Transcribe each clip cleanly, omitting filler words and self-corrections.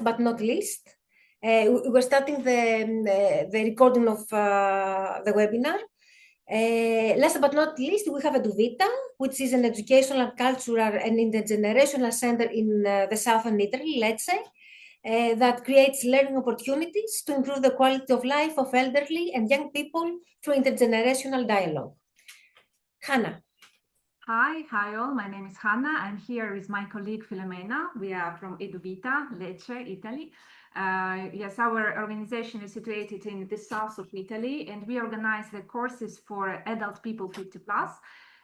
but not least, we're starting the recording of the webinar. Last but not least, we have Eduvita, which is an educational, cultural, and intergenerational center in the southern Italy, Lecce, that creates learning opportunities to improve the quality of life of elderly and young people through intergenerational dialogue. Hannah. Hi all. My name is Hannah. I'm here with my colleague Filomena. We are from Eduvita, Lecce, Italy. Yes, our organization is situated in the south of Italy, and we organize the courses for adult people 50 plus.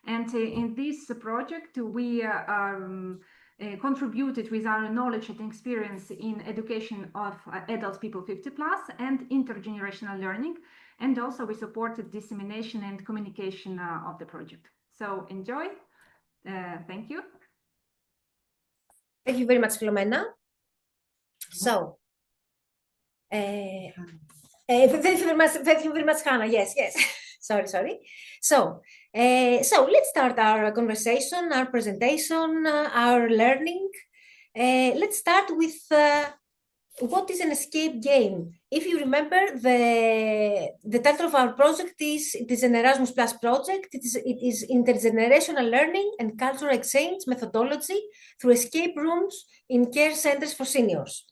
And in this project, we contributed with our knowledge and experience in education of adult people 50 plus and intergenerational learning. And also we supported dissemination and communication of the project. So enjoy. Thank you. Thank you very much, Filomena. So, thank you very much, Hannah. Yes. sorry. So let's start our conversation, our presentation, our learning. Let's start with what is an escape game? If you remember, the title of our project is an Erasmus Plus project. It is intergenerational learning and cultural exchange methodology through escape rooms in care centers for seniors.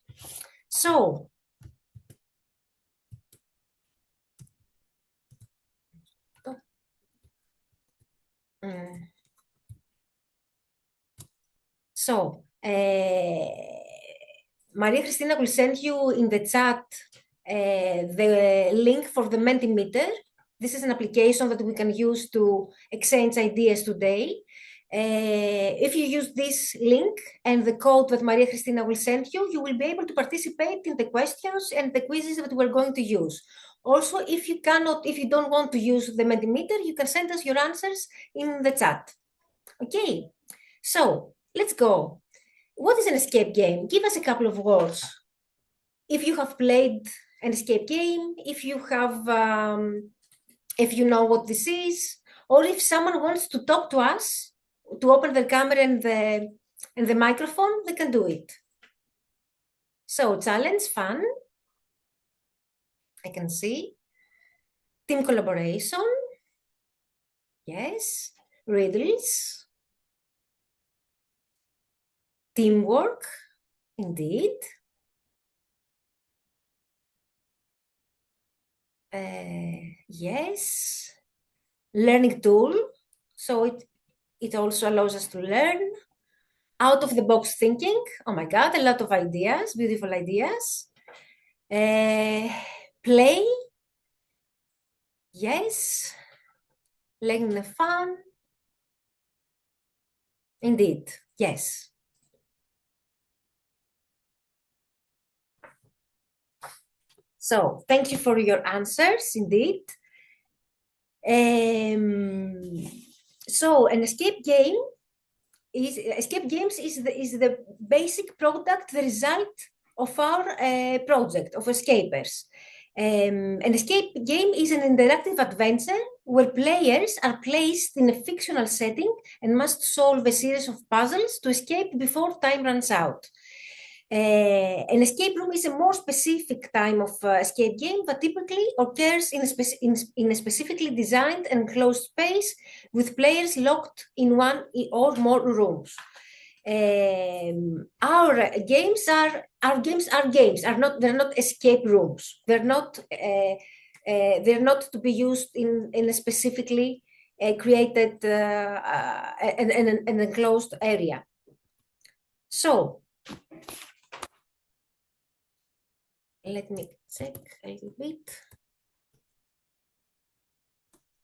So, Maria Cristina will send you in the chat the link for the Mentimeter. This is an application that we can use to exchange ideas today. If you use this link and the code that Maria Cristina will send you, you will be able to participate in the questions and the quizzes that we're going to use. Also, if you don't want to use the Mentimeter, you can send us your answers in the chat. Okay, so let's go. What is an escape game? Give us a couple of words. If you have played an escape game, if you know what this is, or if someone wants to talk to us, to open the camera and the microphone, they can do it. So challenge, fun. I can see. Team collaboration. Yes. Riddles. Teamwork. Indeed. Yes. Learning tool. So it also allows us to learn. Out of the box thinking. Oh my God, a lot of ideas, beautiful ideas. Play. Yes. Learning fun. Indeed, yes. So thank you for your answers, indeed. So an escape games is the basic product, the result of our project of escapers. An escape game is an interactive adventure where players are placed in a fictional setting and must solve a series of puzzles to escape before time runs out. An escape room is a more specific type of escape game that typically occurs in a specifically designed and closed space with players locked in one or more rooms. Our games are they're not escape rooms. They're not to be used in a specifically created an enclosed area. So let me check a little bit.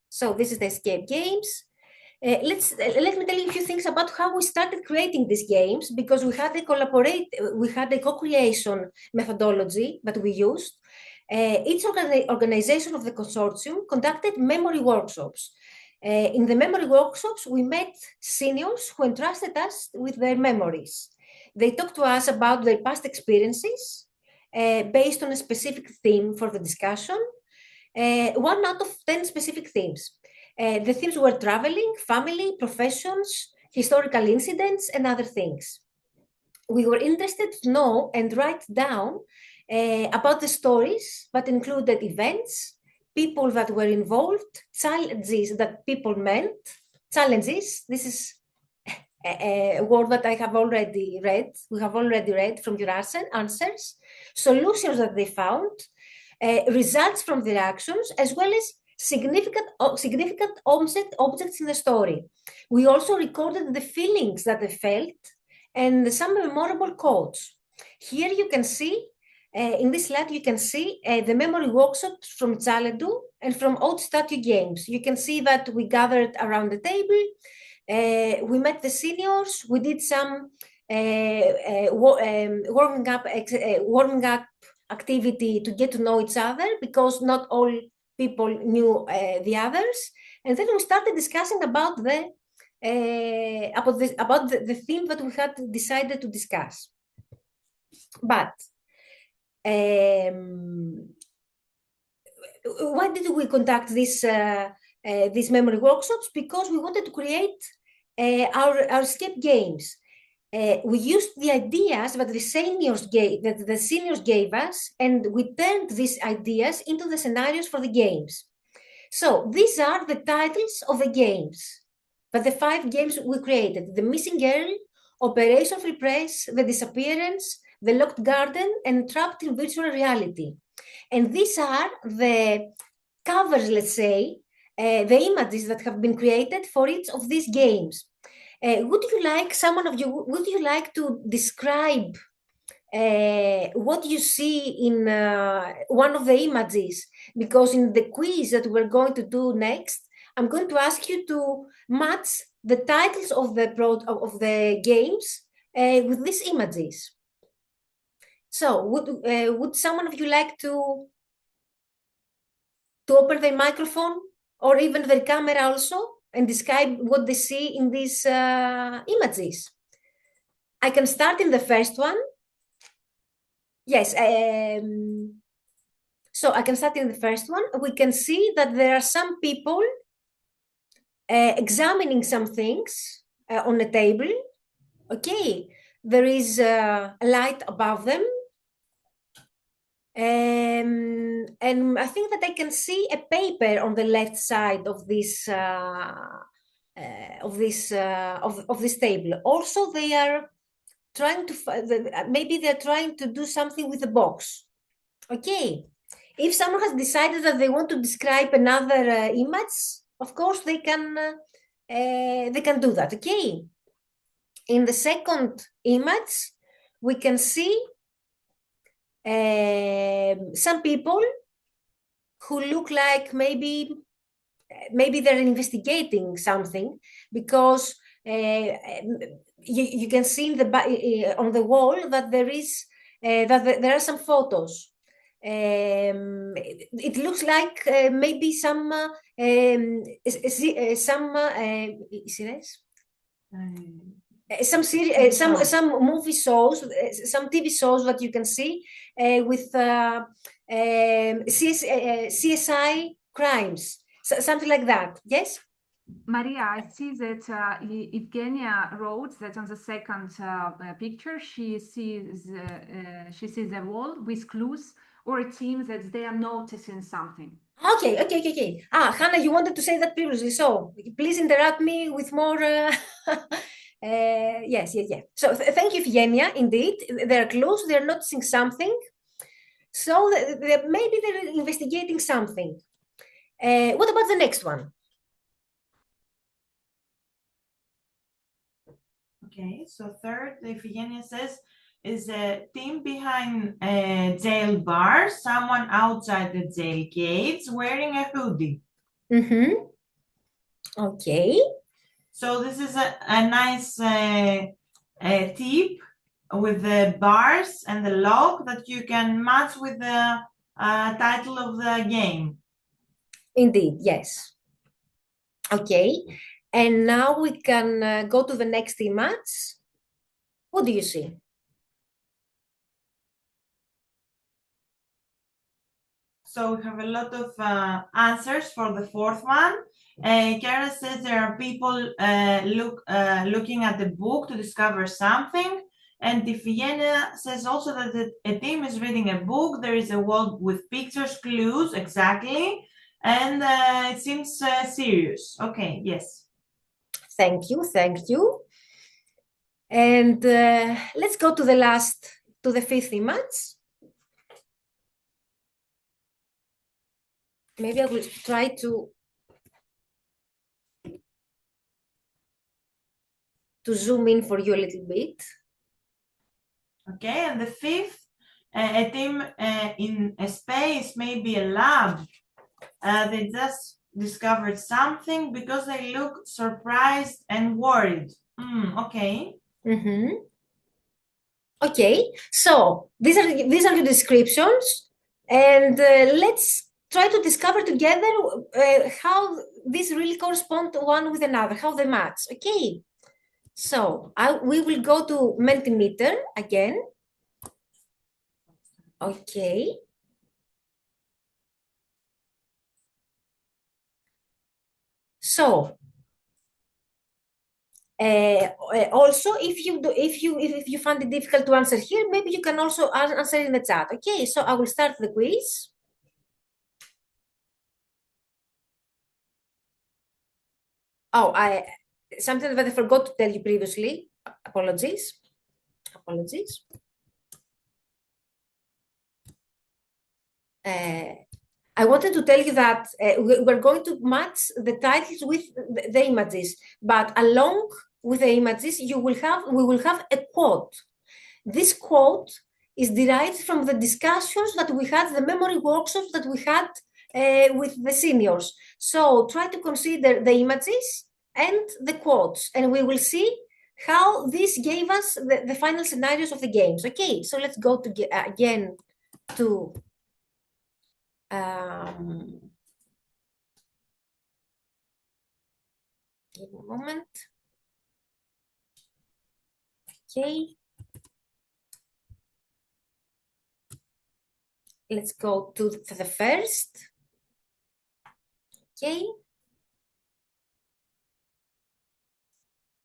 So this is the escape games. Let me tell you a few things about how we started creating these games, because we had a co-creation methodology that we used. Each organization of the consortium conducted memory workshops. In the memory workshops, we met seniors who entrusted us with their memories. They talked to us about their past experiences based on a specific theme for the discussion. 1 out of 10 specific themes. The themes were traveling, family, professions, historical incidents, and other things. we were interested to know and write down about the stories that included events, people that were involved, challenges that people met, challenges. This is a word that I have already read. We have already read from your answers, solutions that they found, results from their actions, as well as significant objects in the story. We also recorded the feelings that they felt and some memorable quotes. Here you can see, in this slide, you can see the memory workshops from childhood and from old statue games. You can see that we gathered around the table, we met the seniors, we did some warming up activity to get to know each other, because not all people knew the others. And then we started discussing about the theme that we had decided to discuss. But why did we conduct these memory workshops? Because we wanted to create our escape games. We used the ideas that the seniors gave us, and we turned these ideas into the scenarios for the games. So these are the titles of the games, but the 5 games we created: The Missing Girl, Operation Free Press, The Disappearance, The Locked Garden, and Trapped in Virtual Reality. And these are the covers, let's say, the images that have been created for each of these games. Would you like to describe what you see in one of the images? Because in the quiz that we're going to do next, I'm going to ask you to match the titles of the games with these images. So would someone of you like to open their microphone or even their camera also and describe what they see in these images? I can start in the first one. Yes. So I can start in the first one. We can see that there are some people examining some things on a table. Okay. There is a light above them. And I think that I can see a paper on the left side of this table. Also, they are trying to maybe they're trying to do something with the box. Okay, if someone has decided that they want to describe another image, of course they can do that. Okay, in the second image, we can see some people who look like maybe they're investigating something, because you can see on the wall that there are some photos. It looks like maybe some some movie shows, some TV shows that you can see with CSI crimes, something like that. Yes, Maria, I see that Evgenia wrote that on the second picture she sees a wall with clues, or it seems that they are noticing something. Okay. Hannah, you wanted to say that previously, so please interrupt me with more. Yes. So thank you, Evgenia. Indeed, they are close. They are noticing something. So maybe they're investigating something. What about the next one? Okay, so third, Evgenia says, is a team behind jail bars, someone outside the jail gates wearing a hoodie. Okay. So this is a nice tip with the bars and the lock that you can match with the title of the game. Indeed, yes. Okay, and now we can go to the next image. What do you see? So we have a lot of answers for the fourth one. Kara says there are people looking at the book to discover something. And Ifiena says also that a team is reading a book. There is a wall with pictures, clues, exactly. And it seems serious. Okay, yes. Thank you, thank you. And let's go to the fifth image. Maybe I will try to zoom in for you a little bit. Okay, and the fifth, a team in a space, maybe a lab. They just discovered something because they look surprised and worried. Okay. Mm-hmm. Okay, so these are the descriptions, and let's try to discover together how these really correspond to one with another, how they match. Okay, so we will go to Mentimeter again. Okay. So also, if you find it difficult to answer here, maybe you can also answer in the chat. Okay, so I will start the quiz. Oh, something that I forgot to tell you previously. Apologies. I wanted to tell you that we're going to match the titles with the images, but along with the images, we will have a quote. This quote is derived from the discussions that we had, the memory workshops that we had with the seniors. So try to consider the images and the quotes, and we will see how this gave us the final scenarios of the games. Okay, so let's go to again to give me a moment. Okay. Let's go to the first. Okay.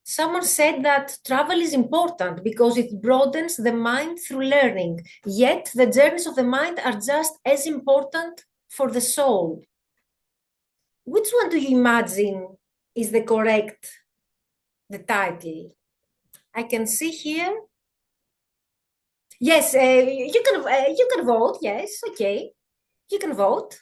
Someone said that travel is important because it broadens the mind through learning, yet the journeys of the mind are just as important for the soul. Which one do you imagine is the title? I can see here. Yes, you can vote. Yes, okay, you can vote.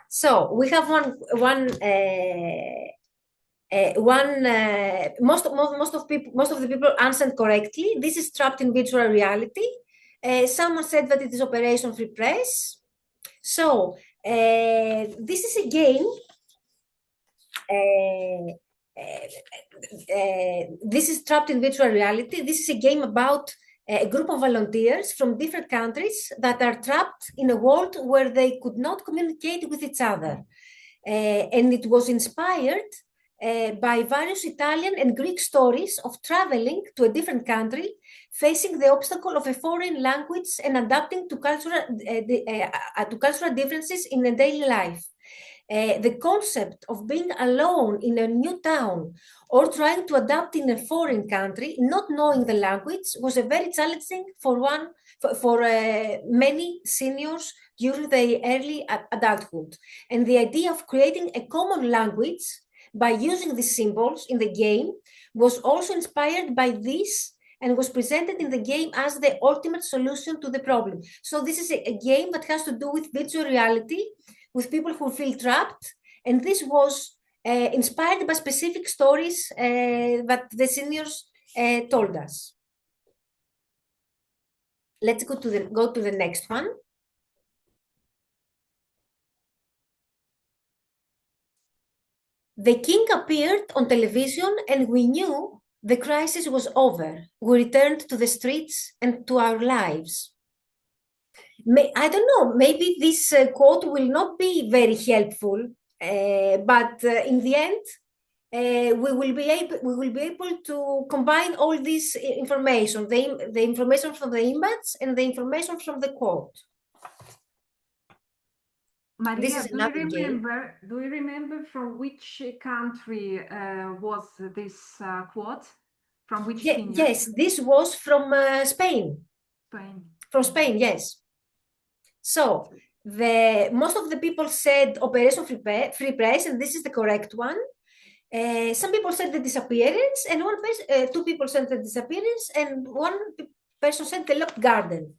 So we have most of the people answered correctly. This is trapped in virtual reality. Someone said that it is Operation Free Press. So this is a game. This is trapped in virtual reality. This is a game about a group of volunteers from different countries that are trapped in a world where they could not communicate with each other. And it was inspired by various Italian and Greek stories of traveling to a different country, facing the obstacle of a foreign language and adapting to cultural differences in the daily life. The concept of being alone in a new town or trying to adapt in a foreign country, not knowing the language, was a very challenging for many seniors during their early adulthood. And the idea of creating a common language by using the symbols in the game was also inspired by this and was presented in the game as the ultimate solution to the problem. So this is a game that has to do with virtual reality, with people who feel trapped, and this was inspired by specific stories that the seniors told us. Let's go to the next one. The king appeared on television and we knew the crisis was over. We returned to the streets and to our lives. I don't know, maybe this quote will not be very helpful, but in the end, we will be able to combine all this information, the information from the image and the information from the quote. Maria, This is another game. do you remember from which country was this quote? From which singer? Yes, this was from Spain. Spain. From Spain, yes. So most of the people said Operation Free Press, and this is the correct one. Some people said the disappearance, and two people said the disappearance, and one person said the locked garden.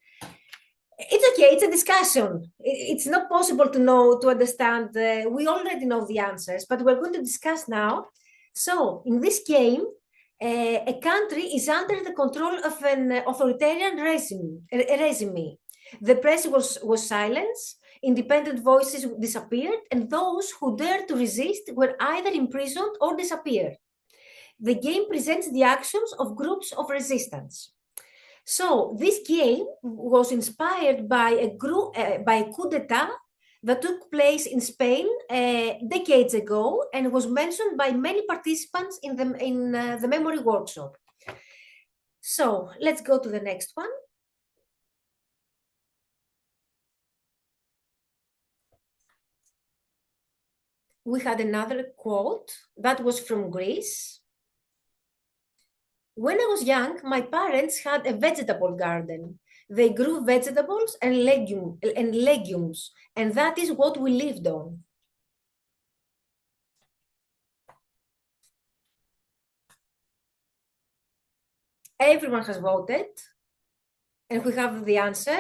It's okay, it's a discussion. It's not possible to understand. We already know the answers, but we're going to discuss now. So in this game, a country is under the control of an authoritarian regime. The press was silenced, independent voices disappeared, and those who dared to resist were either imprisoned or disappeared. The game presents the actions of groups of resistance. So this game was inspired by a coup d'etat that took place in Spain decades ago and was mentioned by many participants in the memory workshop. So let's go to the next one. We had another quote that was from Greece. When I was young, my parents had a vegetable garden. They grew vegetables and legumes, and that is what we lived on. Everyone has voted, and we have the answer.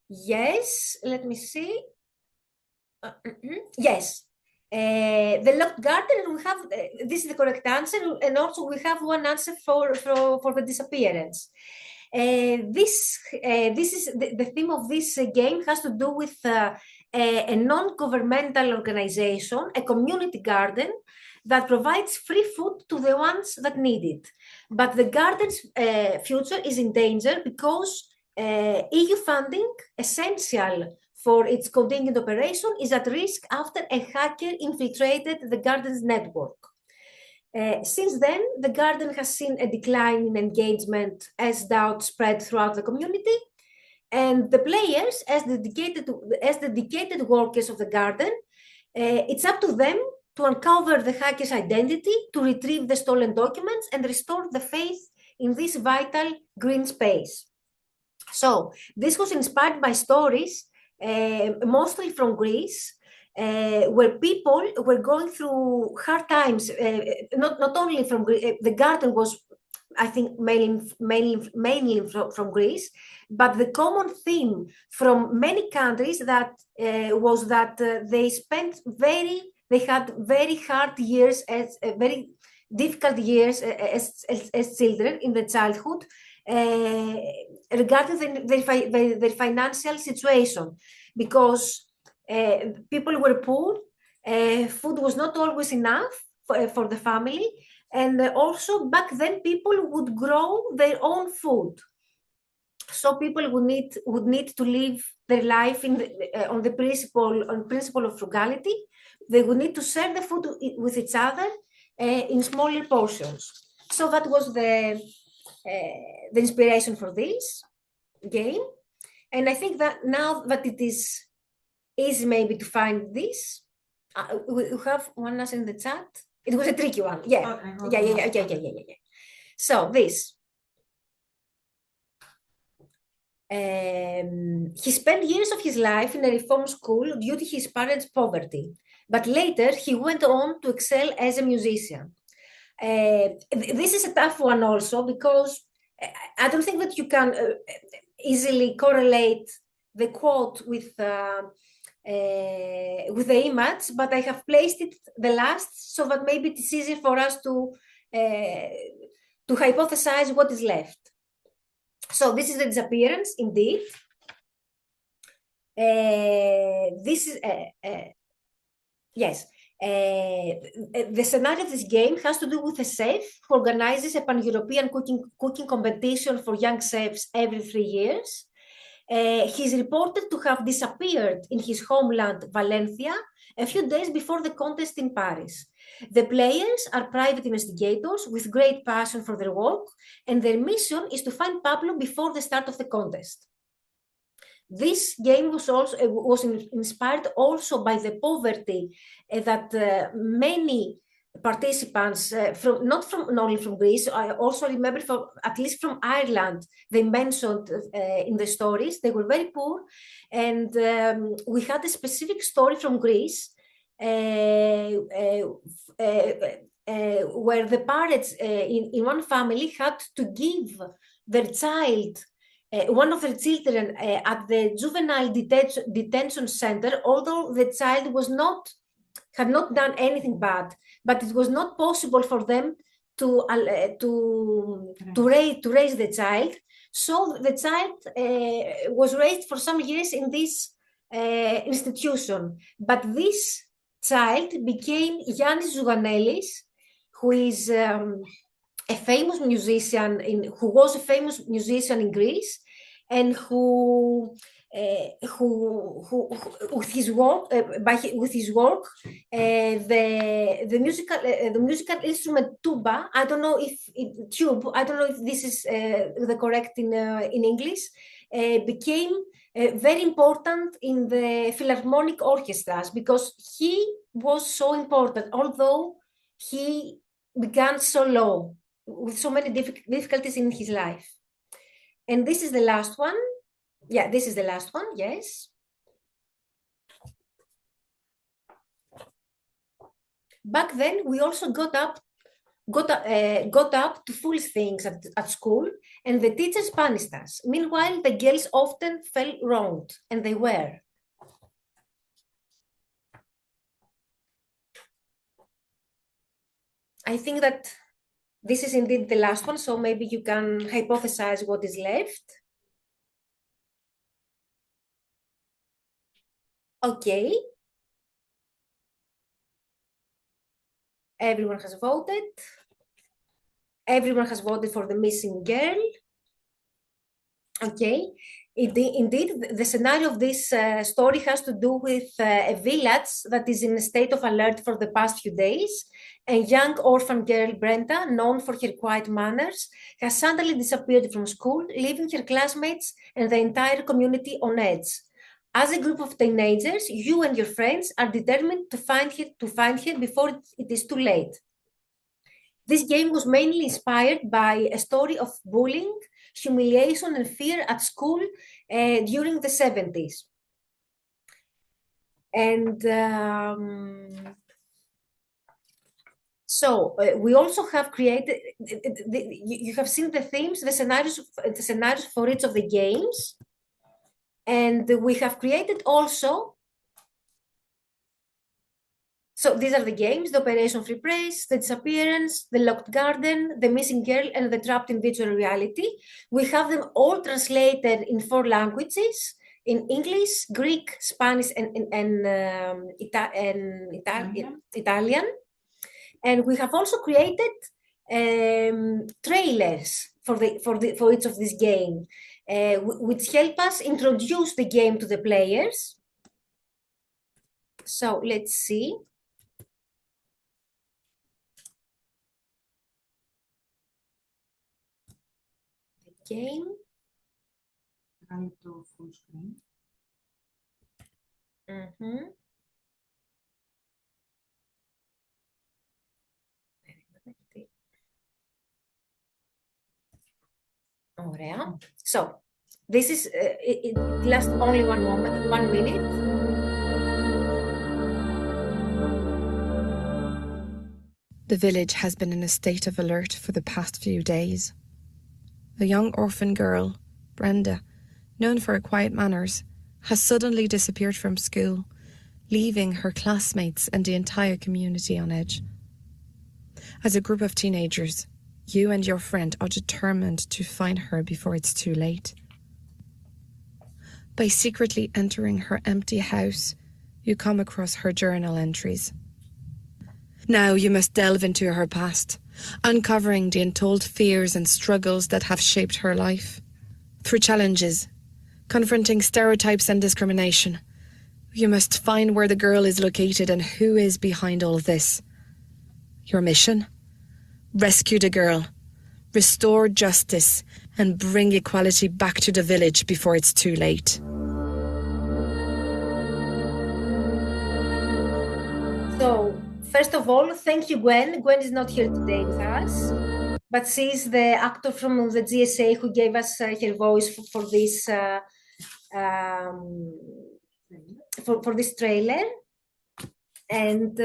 Yes, let me see. Yes. The locked garden, and we have this is the correct answer, and also we have one answer for the disappearance. This is the theme of this game has to do with a non-governmental organization, a community garden that provides free food to the ones that need it. But the garden's future is in danger because EU funding, essential for its continued operation, is at risk after a hacker infiltrated the garden's network. Since then, the garden has seen a decline in engagement as doubt spread throughout the community, and the players, as dedicated workers of the garden, it's up to them to uncover the hacker's identity, to retrieve the stolen documents, and restore the faith in this vital green space. So this was inspired by stories mostly from Greece, where people were going through hard times. Not only from Greece, the garden was, I think, mainly from Greece, but the common theme from many countries that was that they had very hard years, as very difficult years as children in the childhood. Regarding their financial situation, because people were poor, food was not always enough for the family, and also back then people would grow their own food. So people would need to live their life on the principle of frugality. They would need to share the food with each other in smaller portions. So that was the inspiration for this game, and I think that now that it is easy maybe to find this, we have one answer in the chat. It was a tricky one. Yeah. So this. He spent years of his life in a reform school due to his parents' poverty, but later he went on to excel as a musician. This is a tough one also, because I don't think that you can easily correlate the quote with the image, but I have placed it the last so that maybe it's easier for us to hypothesize what is left. So this is the disappearance, indeed. This is yes. The scenario of this game has to do with a chef who organizes a pan-European cooking competition for young chefs every 3 years. He's reported to have disappeared in his homeland, Valencia, a few days before the contest in Paris. The players are private investigators with great passion for their work, and their mission is to find Pablo before the start of the contest. This game was also inspired also by the poverty that many participants not only from Greece, I also remember at least from Ireland, they mentioned in the stories, they were very poor. And we had a specific story from Greece where the parents in one family had to give their child, one of their children at the juvenile detention center, although the child had not done anything bad, but it was not possible for them to raise the child. So the child was raised for some years in this institution. But this child became Yannis Zouganelis, who is a famous musician who was a famous musician in Greece, and who with his work, the musical instrument tuba. I don't know if this is the correct in English. Became very important in the philharmonic orchestras because he was so important, although he began so low with so many difficulties in his life. And this is the last one. Yeah, this is the last one, yes. Back then, we also got up to foolish things at school, and the teachers punished us. Meanwhile, the girls often felt wronged, and they were. I think that this is indeed the last one, so maybe you can hypothesize what is left. Okay. Everyone has voted. Everyone has voted for the missing girl. Okay. Indeed, the scenario of this story has to do with a village that is in a state of alert for the past few days. A young orphan girl, Brenda, known for her quiet manners, has suddenly disappeared from school, leaving her classmates and the entire community on edge. As a group of teenagers, you and your friends are determined to find her before it is too late. This game was mainly inspired by a story of bullying, humiliation, and fear at school during the 70s. And so we also have created, you have seen the themes, the scenarios for each of the games. And we have created also, so these are the games: the Operation Free Press, the Disappearance, the Locked Garden, the Missing Girl, and the Trapped in Virtual Reality. We have them all translated in 4 languages: in English, Greek, Spanish, and Italian. And we have also created trailers for each of these games, which help us introduce the game to the players. So let's see. The game. To full screen. Ωραία. So, this is, it lasts only 1 minute. The village has been in a state of alert for the past few days. A young orphan girl, Brenda, known for her quiet manners, has suddenly disappeared from school, leaving her classmates and the entire community on edge. As a group of teenagers, you and your friend are determined to find her before it's too late. By secretly entering her empty house, you come across her journal entries. Now you must delve into her past, uncovering the untold fears and struggles that have shaped her life. Through challenges, confronting stereotypes and discrimination, you must find where the girl is located and who is behind all of this. Your mission? Rescue the girl, restore justice, and bring equality back to the village before it's too late. First of all, thank you, Gwen. Gwen is not here today with us, but she's the actor from the GSA who gave us her voice for this for this trailer. And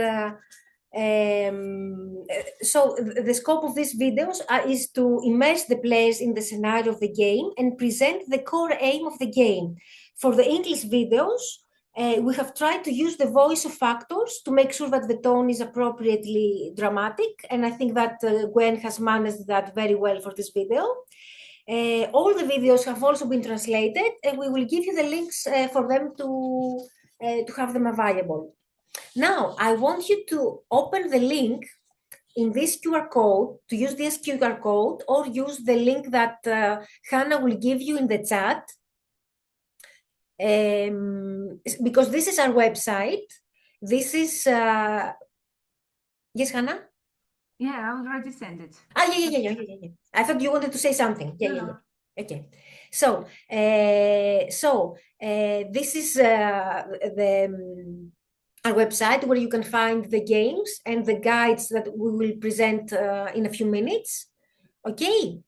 so the scope of these videos is to immerse the players in the scenario of the game and present the core aim of the game. For the English videos, we have tried to use the voice of actors to make sure that the tone is appropriately dramatic, and I think that Gwen has managed that very well for this video. All the videos have also been translated, and we will give you the links for them to have them available. Now, I want you to open the link in this QR code, to use this QR code, or use the link that Hannah will give you in the chat. Because this is our website. This is, yes, Hannah? Yeah, I already sent it. Yeah. I thought you wanted to say something. Yeah. Okay. So, this is our website where you can find the games and the guides that we will present in a few minutes. Okay.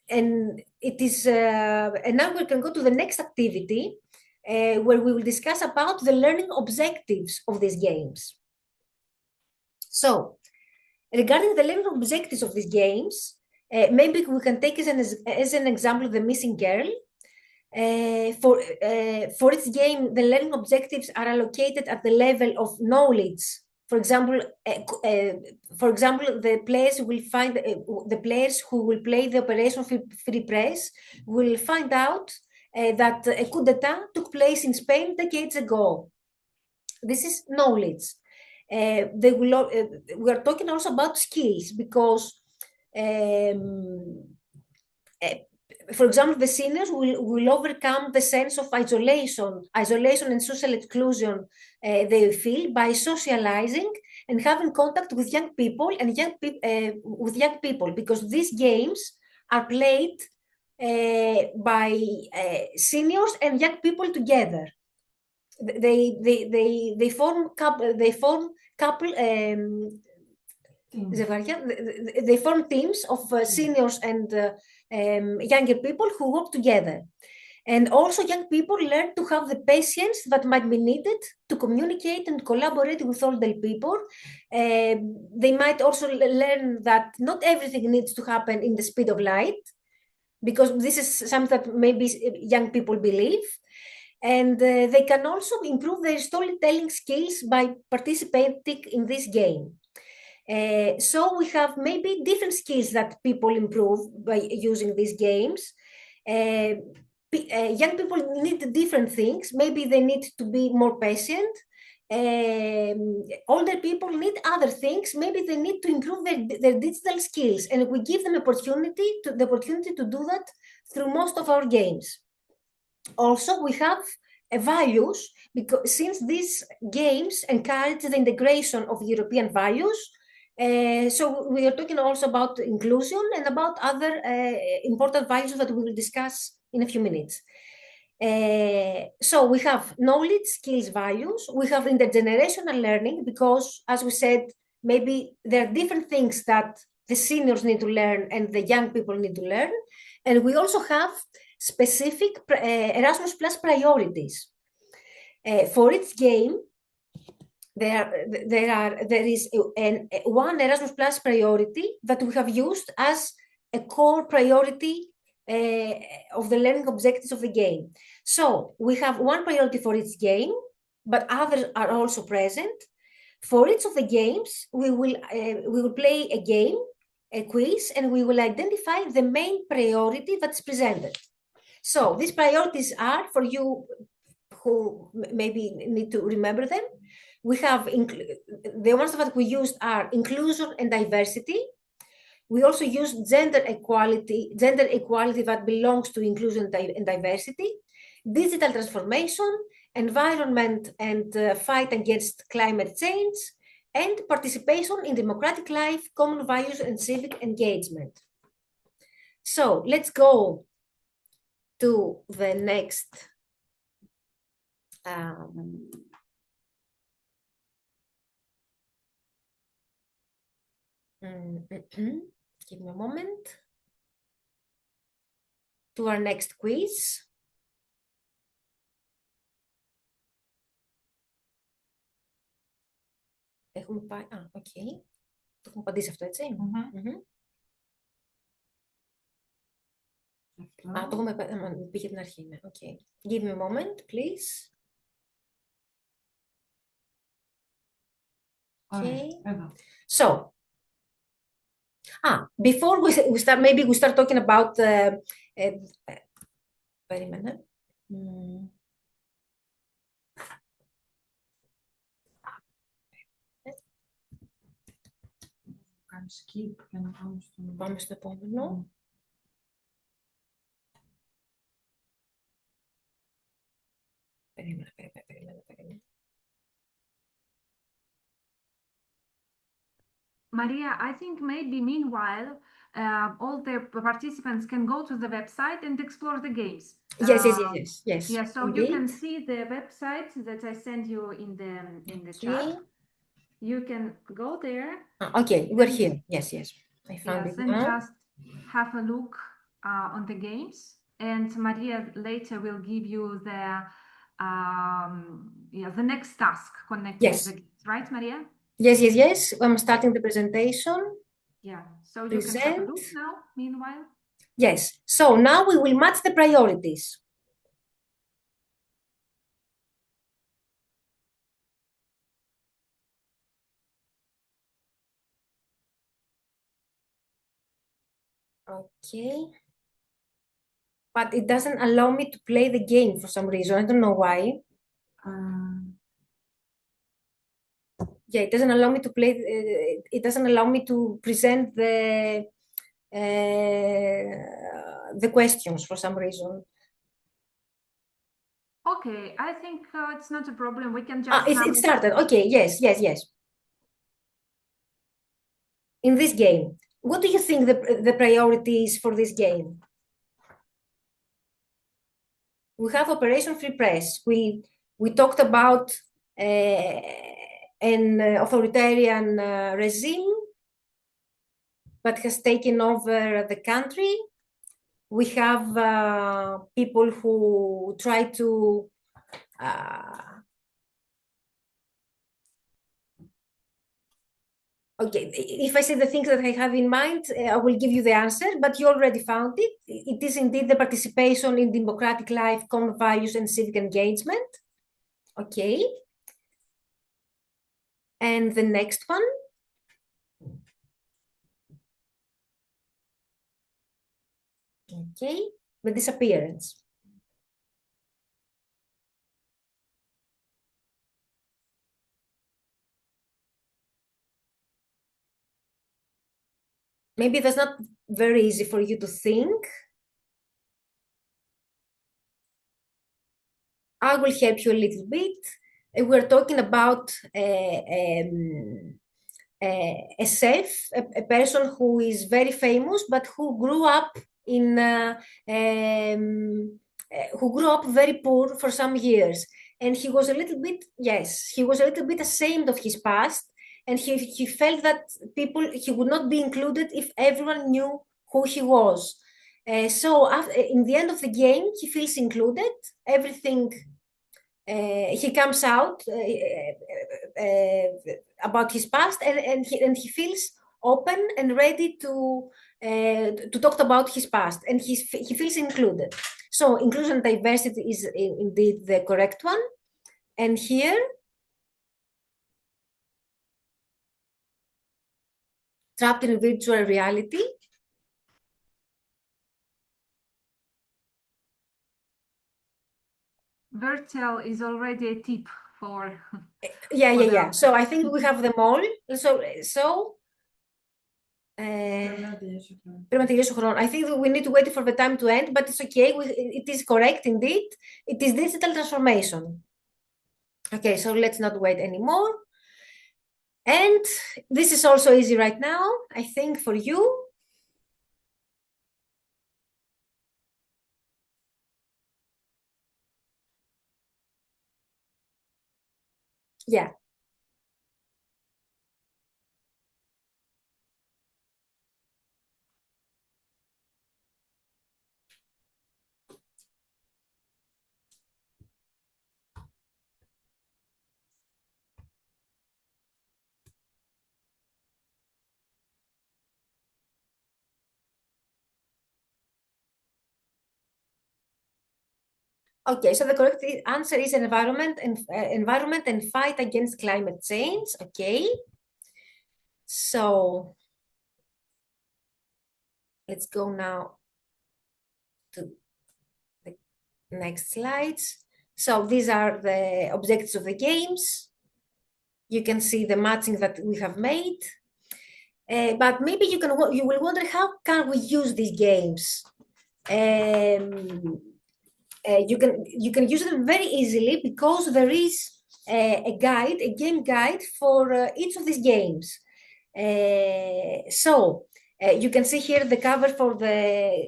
And it is, and now we can go to the next activity where we will discuss about the learning objectives of these games. So, regarding the learning objectives of these games, maybe we can take as an example the missing girl. For its game, the learning objectives are allocated at the level of knowledge. For example, the players will find the players who will play the Operation Free Press will find out that a coup d'etat took place in Spain decades ago. This is knowledge. We are talking also about skills because. For example, the seniors will overcome the sense of isolation and social exclusion they feel by socializing and having contact with young people because these games are played by seniors and young people together. They form teams of seniors and younger people who work together. And also young people learn to have the patience that might be needed to communicate and collaborate with older people. They might also learn that not everything needs to happen in the speed of light, because this is something that maybe young people believe. And they can also improve their storytelling skills by participating in this game. So we have maybe different skills that people improve by using these games. Young people need different things. Maybe they need to be more patient. Older people need other things. Maybe they need to improve their digital skills, and we give them the opportunity to do that through most of our games. Also, we have values, because since these games encourage the integration of European values. So we are talking also about inclusion and about other important values that we will discuss in a few minutes. So we have knowledge, skills, values. We have intergenerational learning because, as we said, maybe there are different things that the seniors need to learn and the young people need to learn. And we also have specific Erasmus Plus priorities. For each game, there is one Erasmus Plus priority that we have used as a core priority of the learning objectives of the game. So we have one priority for each game, but others are also present. For each of the games, we will play a game, a quiz, and we will identify the main priority that's presented. So these priorities are, for you who maybe need to remember them, we have the ones that we used are inclusion and diversity. We also use gender equality that belongs to inclusion and diversity, digital transformation, environment and fight against climate change, and participation in democratic life, common values, and civic engagement. So let's go to the next Give me a moment. To our next quiz. Έχουμε πάει... οκ. Το έχουμε απαντήσει αυτό, έτσι. Το έχουμε πει για την αρχή, ναι. Okay. Give me a moment, please. Okay. So, before we start, maybe we start talking about περίμενε. Skip και να πάμε στο επόμενο. Περίμενε. Maria, I think maybe meanwhile, all the participants can go to the website and explore the games. Yes. Yeah, so indeed. you can see the website that I sent you in the chat. You can go there. Okay, we're here. Yes. I found it and now. just have a look on the games. And Maria later will give you the next task connected to the games, right, Maria? Yes. I'm starting the presentation. Yeah, so you can have a look now, meanwhile. Yes, so now we will match the priorities. Okay. But it doesn't allow me to play the game for some reason. I don't know why. It doesn't allow me to play. It doesn't allow me to present the questions for some reason. Okay, I think it's not a problem. We can just. It started. Okay, yes. In this game, what do you think the priority is for this game? We have Operation Free Press. We talked about an authoritarian regime that has taken over the country. We have people who try to okay, if I say the things that I have in mind, I will give you the answer, but you already found it. It is indeed the participation in democratic life, common values, and civic engagement. Okay. And the next one. Okay, the disappearance. Maybe that's not very easy for you to think. I will help you a little bit. We're talking about a chef, a person who is very famous, but who grew up very poor for some years. And he was a little bit ashamed of his past. And he felt that he would not be included if everyone knew who he was. So in the end of the game, he feels included. Everything, he comes out about his past, and he feels open and ready to talk about his past, and he feels included. So inclusion and diversity is indeed the correct one. And here, trapped in virtual reality. Virtual is already a tip for. Yeah. So I think we have them all. So πρέπει να τελειώσει ο χρόνος. I think we need to wait for the time to end, but it's okay. It is correct indeed. It is digital transformation. Okay, so let's not wait anymore. And this is also easy right now, I think, for you. Yeah. Okay, so the correct answer is environment and fight against climate change. Okay. So let's go now to the next slides. So these are the objectives of the games. You can see the matching that we have made. But maybe you will wonder, how can we use these games? You can use them very easily because there is a game guide for each of these games. You can see here the cover for the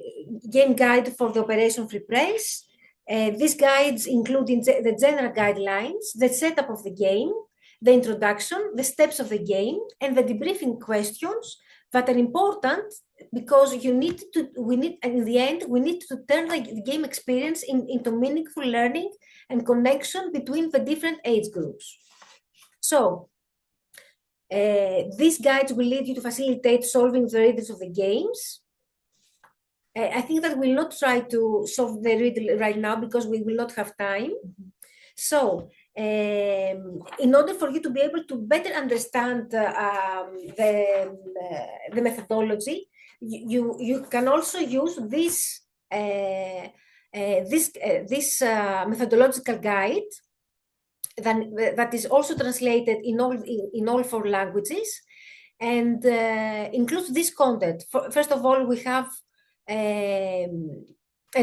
game guide for the Operation Free Press. These guides include the general guidelines, the setup of the game, the introduction, the steps of the game, and the debriefing questions that are important because in the end, we need to turn the game experience into meaningful learning and connection between the different age groups. So, these guides will lead you to facilitate solving the riddles of the games. I think that we'll not try to solve the riddle right now because we will not have time. So, in order for you to be able to better understand the methodology, you can also use this methodological guide that is also translated in all 4 languages, and includes this content. First of all, we have an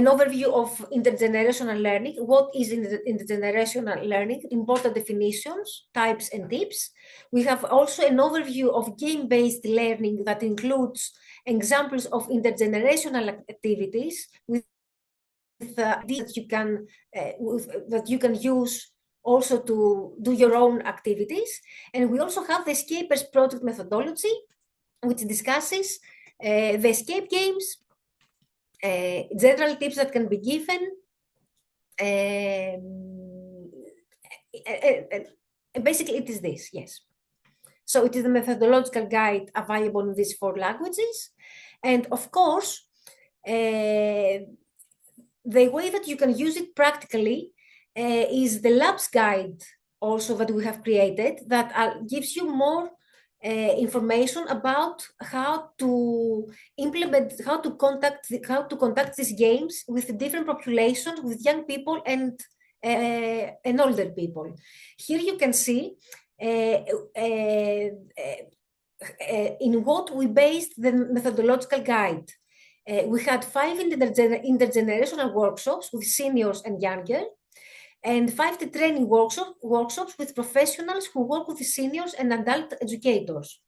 overview of intergenerational learning. What is intergenerational learning? Important definitions, types, and tips. We have also an overview of game-based learning that includes examples of intergenerational activities with that you can use also to do your own activities. And we also have the Escapers project methodology, which discusses the escape games, general tips that can be given, basically it is this, yes. So it is the methodological guide available in these 4 languages. And of course, the way that you can use it practically is the labs guide also that we have created that gives you more information about how to implement, how to conduct these games with different populations, with young people and older people. Here you can see in what we based the methodological guide. We had 5 intergenerational workshops with seniors and younger, and 5 training workshops with professionals who work with the seniors and adult educators.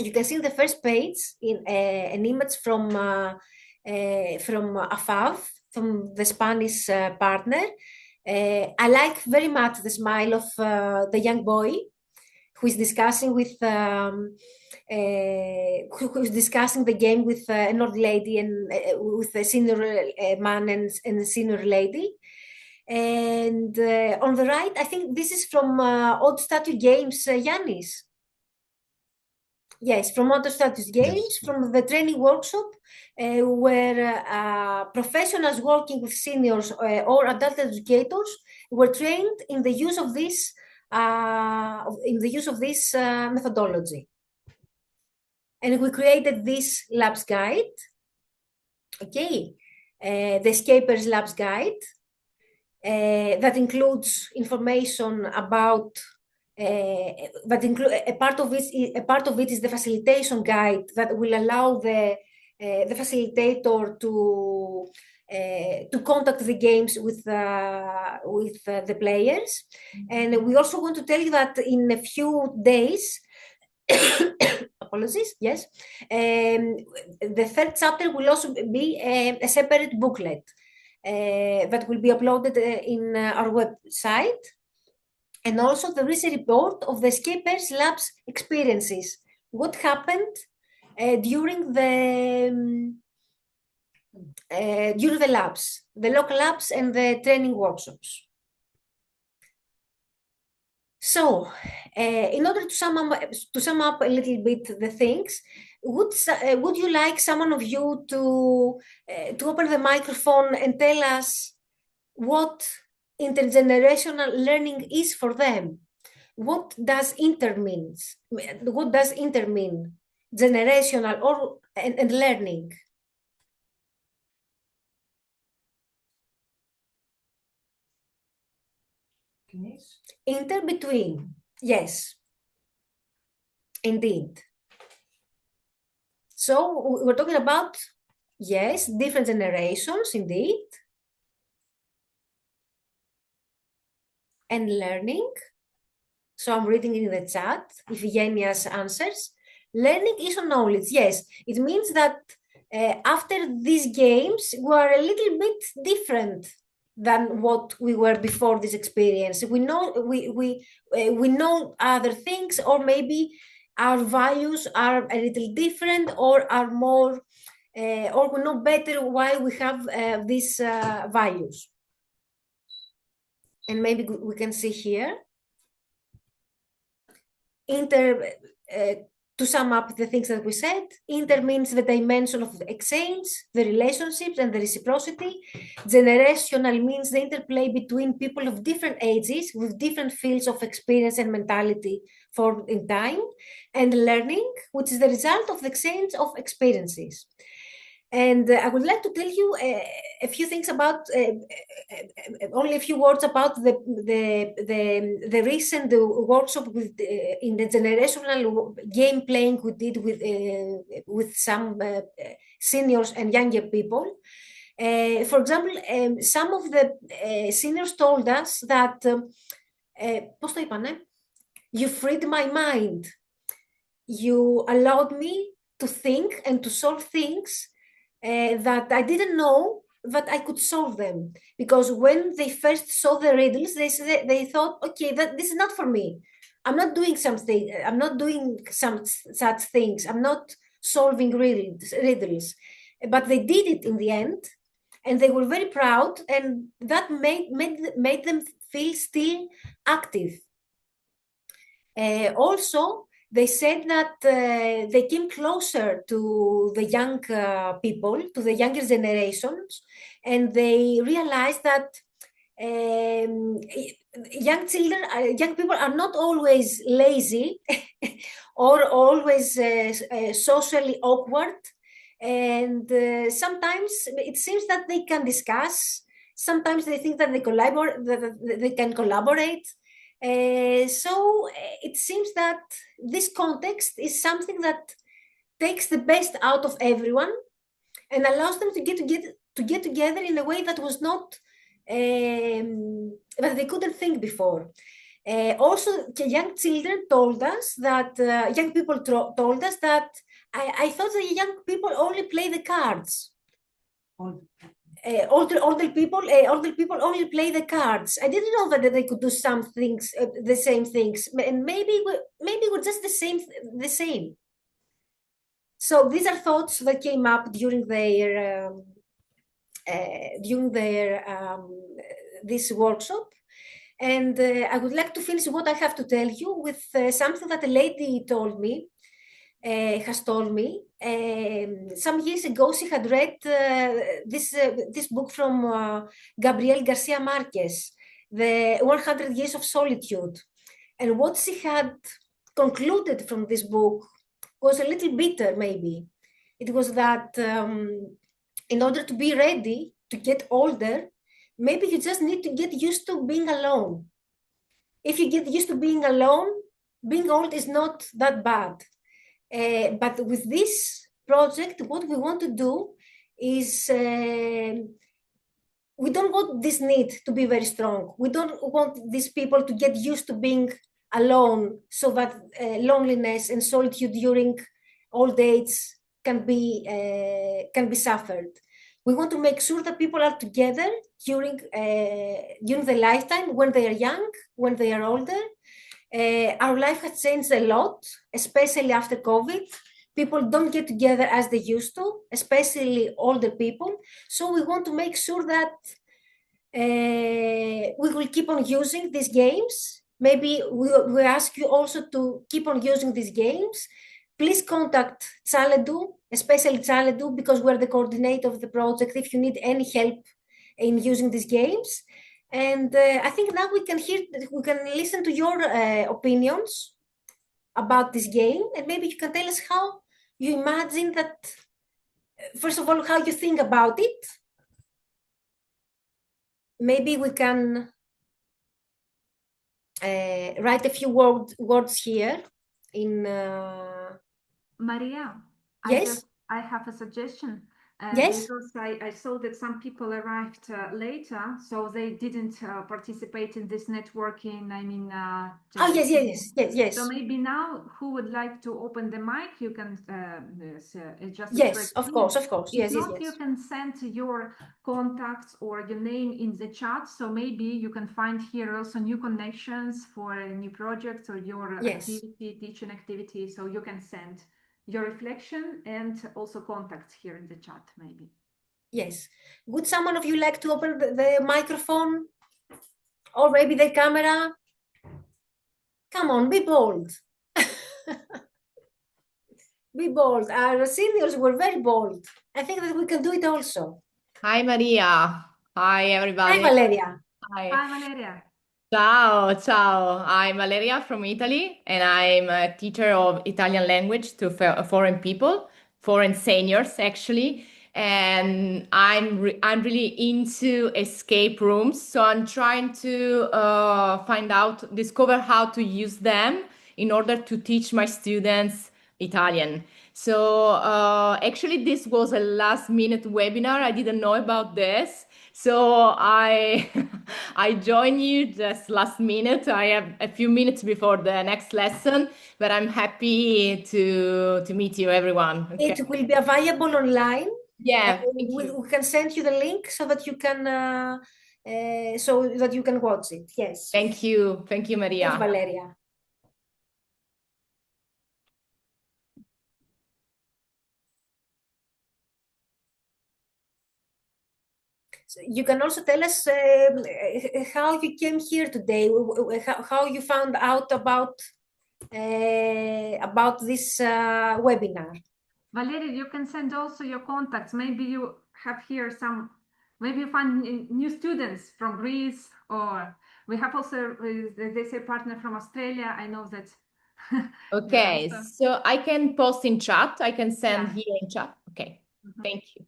You can see in the first page an image from AFAV, from the Spanish partner. I like very much the smile of the young boy who is discussing with who is discussing the game with an old lady and with a senior man and a senior lady. And on the right, I think this is from Odd Statue Games, Yannis. Yes, from Odd Statue Games, yes. From the training workshop, where professionals working with seniors or adult educators were trained in the use of this methodology. And we created this labs guide, okay, the Escapers labs guide, that includes information about, a part of it is the facilitation guide that will allow the facilitator to contact the games with the players. And we also want to tell you that in a few days, apologies, yes, the 3rd chapter will also be a separate booklet that will be uploaded in our website. And also there is a report of the Escapers Labs experiences. What happened during the labs, the local labs and the training workshops. So, in order to sum up a little bit the things, would you like someone of you to open the microphone and tell us what intergenerational learning is for them. What does inter means? What does inter mean? Generational or and learning. Yes. Inter between, yes, indeed. So we're talking about, yes, different generations, indeed, and learning. So I'm reading in the chat, Ifigenia's answers. Learning is on knowledge, yes. It means that after these games, we are a little bit different than what we were before this experience. We know other things, or maybe our values are a little different, or are more, or we know better why we have these values. And maybe we can see here. To sum up the things that we said, inter means the dimension of the exchange, the relationships, and the reciprocity. Generational means the interplay between people of different ages with different fields of experience and mentality formed in time. And learning, which is the result of the exchange of experiences. And I would like to tell you a few things about, only a few words about the recent workshop with in the generational game playing we did with some seniors and younger people. For example, some of the seniors told us that, πώς το είπανε? You freed my mind. You allowed me to think and to solve things that I didn't know that I could solve them, because when they first saw the riddles, they thought, okay, that this is not for me. I'm not doing something. I'm not doing some such things. I'm not solving riddles. But they did it in the end, and they were very proud, and that made them feel still active. Also, they said that they came closer to the young people, to the younger generations, and they realized that young people are not always lazy or always socially awkward, and sometimes it seems that they can discuss. Sometimes they think that they can collaborate. So it seems that this context is something that takes the best out of everyone and allows them to get together in a way that was not that they couldn't think before. Also, young children told us that young people told us that I thought that young people only play the cards. Older people only play the cards. I didn't know that they could do some things, the same things, and maybe we're just the same. So these are thoughts that came up during their this workshop, and I would like to finish what I have to tell you with something that a lady told me. Has told me some years ago. She had read this book from Gabriel Garcia Marquez, The 100 Years of Solitude, and what she had concluded from this book was a little bitter. Maybe it was that in order to be ready to get older, maybe you just need to get used to being alone. If you get used to being alone, being old is not that bad. But with this project, what we want to do is we don't want this need to be very strong. We don't want these people to get used to being alone, so that loneliness and solitude during old age can be suffered. We want to make sure that people are together during the lifetime, when they are young, when they are older. Our life has changed a lot, especially after COVID. People don't get together as they used to, especially older people. So we want to make sure that we will keep on using these games. Maybe we ask you also to keep on using these games. Please contact Chaledu, especially Chaledu, because we're the coordinator of the project. If you need any help in using these games. And I think now we can listen to your opinions about this game, and maybe you can tell us how you imagine that, first of all, how you think about it. Maybe we can write a few words here in... Maria, Yes? I have a suggestion. Yes? Because I saw that some people arrived later, so they didn't participate in this networking. I mean, Oh, yes. So maybe now, who would like to open the mic? You can just yes, of course. If Yes. you can send your contacts or your name in the chat. So maybe you can find here also new connections for new projects or your activity, teaching activity. So you can send your reflection and also contacts here in the chat, maybe. Yes. Would someone of you like to open the microphone or maybe the camera? Come on, be bold. Be bold. Our seniors were very bold. I think that we can do it also. Hi, Maria. Hi, everybody. Hi, Valeria. Hi, Valeria. Ciao. I'm Valeria from Italy, and I'm a teacher of Italian language to foreign people, foreign seniors, actually. And I'm really into escape rooms, so I'm trying to discover how to use them in order to teach my students Italian. So actually, this was a last-minute webinar. I didn't know about this. So I I joined you just last minute. I have a few minutes before the next lesson, but I'm happy to meet you, everyone. Okay. It will be available online. Yeah, we can send you the link so that you can watch it. Yes. Thank you, Maria. Thank you, Valeria. So you can also tell us how you came here today, how you found out about this webinar. Valeria, you can send also your contacts. Maybe you have here maybe you find new students from Greece, or we have also, they say, partner from Australia. I know that. Okay, so I can post in chat. I can send here in chat. Okay, thank you.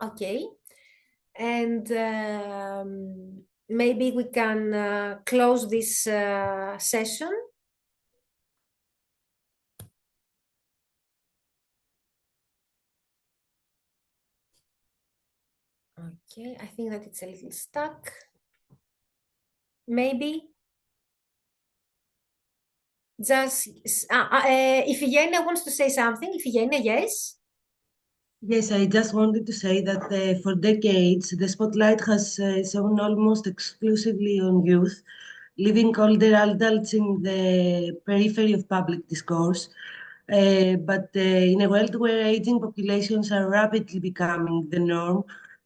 Okay, and maybe we can close this session. Okay, I think that it's a little stuck. Maybe. Just, Ifigenia wants to say something. Ifigenia, yes? Yes, I just wanted to say that for decades, the spotlight has shone almost exclusively on youth, leaving older adults in the periphery of public discourse. But in a world where aging populations are rapidly becoming the norm,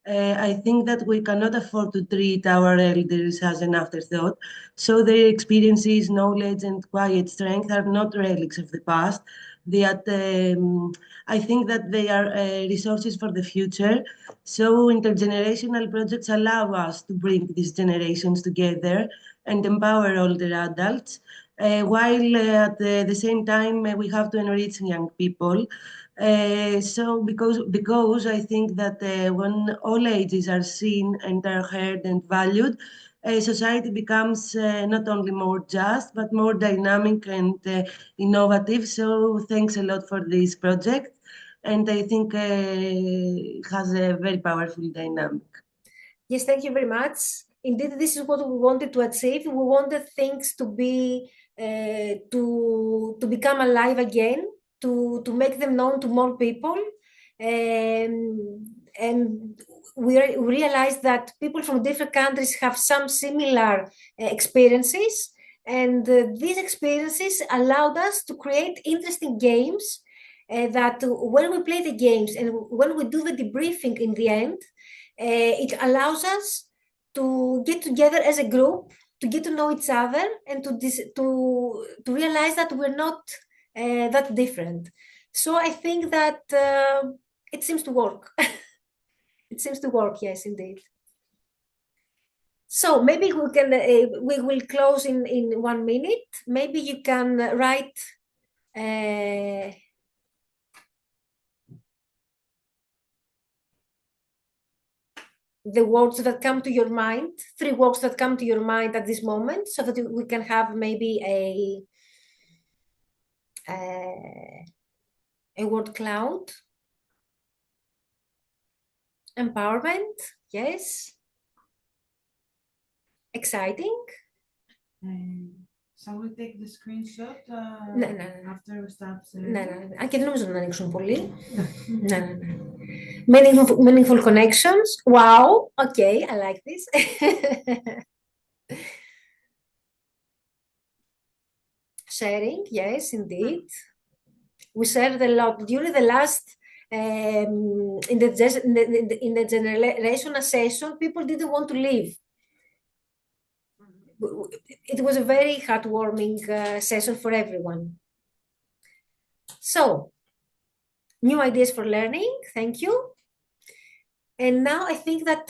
I think that we cannot afford to treat our elders as an afterthought. So their experiences, knowledge, and quiet strength are not relics of the past. I think that they are resources for the future. So intergenerational projects allow us to bring these generations together and empower older adults, while at the same time we have to enrich young people. So because I think that when all ages are seen and are heard and valued, society becomes not only more just, but more dynamic and innovative. So thanks a lot for this project. And I think it has a very powerful dynamic. Yes, thank you very much. Indeed, this is what we wanted to achieve. We wanted things to be, to become alive again, to make them known to more people. And we realized that people from different countries have some similar experiences. And these experiences allowed us to create interesting games that when we play the games and when we do the debriefing in the end, it allows us to get together as a group, to get to know each other, and to realize that we're not that different. So I think that it seems to work. It seems to work, yes, indeed. So maybe we will close in 1 minute. Maybe you can write the words that come to your mind, 3 words that come to your mind at this moment, so that we can have maybe a word cloud. Empowerment, yes. Exciting. Shall we take the screenshot after we stop? Ναι. Αν και δεν νομίζω να ανοίξουν πολύ. Ναι. Meaningful connections. Wow. Okay, I like this. Sharing, yes, indeed. We shared a lot during the last in the generational session. People didn't want to leave. It was a very heartwarming session for everyone. So, new ideas for learning. Thank you. And now I think that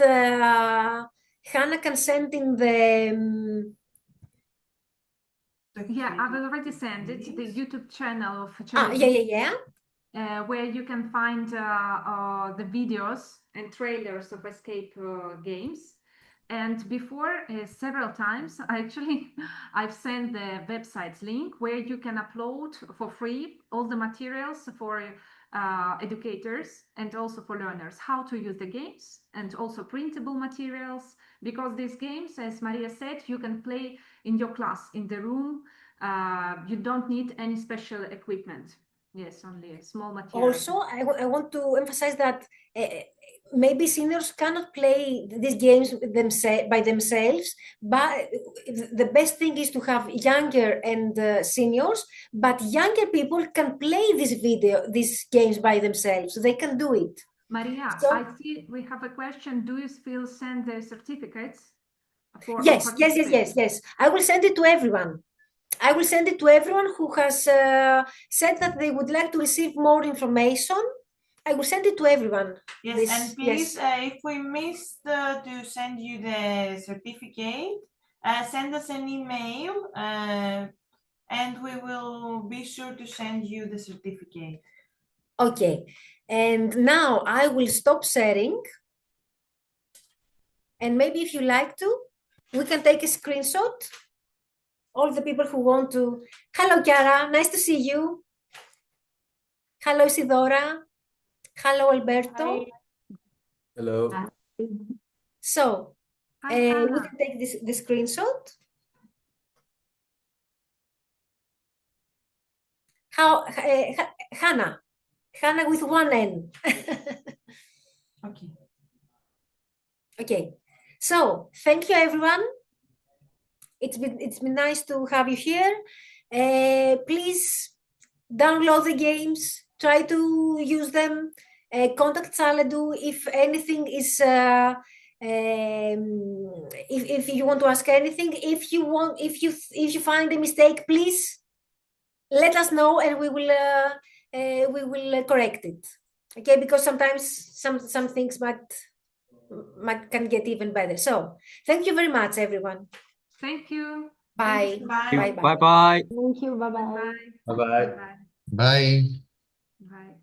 Hannah can send in the. Yeah, I've already sent it to the YouTube channel of Yeah. Where you can find the videos and trailers of escape games. And before, several times, actually, I've sent the website's link where you can upload for free all the materials for educators and also for learners, how to use the games and also printable materials, because these games, as Maria said, you can play in your class, in the room. You don't need any special equipment. Yes, only a small material. Also, I want to emphasize that maybe seniors cannot play these games by themselves, but the best thing is to have younger and seniors, but younger people can play these games by themselves. They can do it. Maria, I see we have a question. Do you still send the certificates? Yes. I will send it to everyone. I will send it to everyone who has said that they would like to receive more information. I will send it to everyone. Yes, and please, if we missed to send you the certificate, send us an email and we will be sure to send you the certificate. Okay, and now I will stop sharing. And maybe if you like to, we can take a screenshot. All the people who want to. Hello, Chiara. Nice to see you. Hello, Isidora. Hello, Alberto. Hi. Hello. So, Hi, we can take the screenshot. Hannah with 1 N. Okay. So, thank you, everyone. It's been nice to have you here. Please download the games. Try to use them. Contact Saladu if anything is. If you want to ask anything, if you find a mistake, please let us know and we will correct it. Okay, because sometimes some things can get even better. So thank you very much, everyone. Thank you. Bye. Bye. Bye bye. Thank you. Bye-bye. Bye. Bye bye. Bye. Bye.